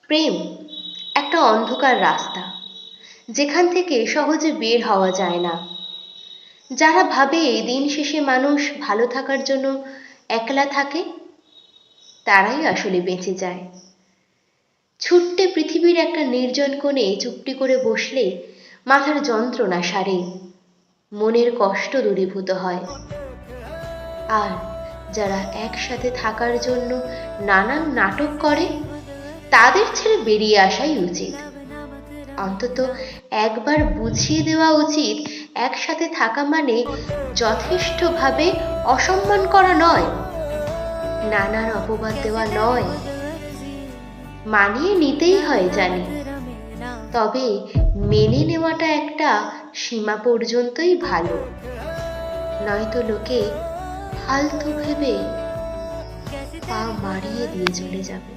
প্রেম একটা অন্ধকার রাস্তা, যেখান থেকে সহজে বের হওয়া যায় না। যারা ভাবে দিন শেষে মানুষ ভালো থাকার জন্য একলা থাকে, তারাই আসলে বেঁচে যায়। ছুট্টে পৃথিবীর একটা নির্জন কোণে চুপটি করে বসলে মাথার যন্ত্রণা সারে, মনের কষ্ট দূরীভূত হয়। আর যারা একসাথে থাকার জন্য নানান নাটক করে, তাদের ছেড়ে বেরিয়ে আসাই উচিত। অন্তত একবার বুঝিয়ে দেওয়া উচিত, একসাথে থাকা মানে যথেষ্টভাবে অসম্মান করা নয়, নানান অপবাদ দেওয়া নয়। মানিয়ে নিতেই হয় জানি, তবে মেনে নেওয়াটা একটা সীমা পর্যন্তই ভালো। নয়তো লোকে ফালতু ভেবে পা মারিয়ে দিয়ে চলে যাবে।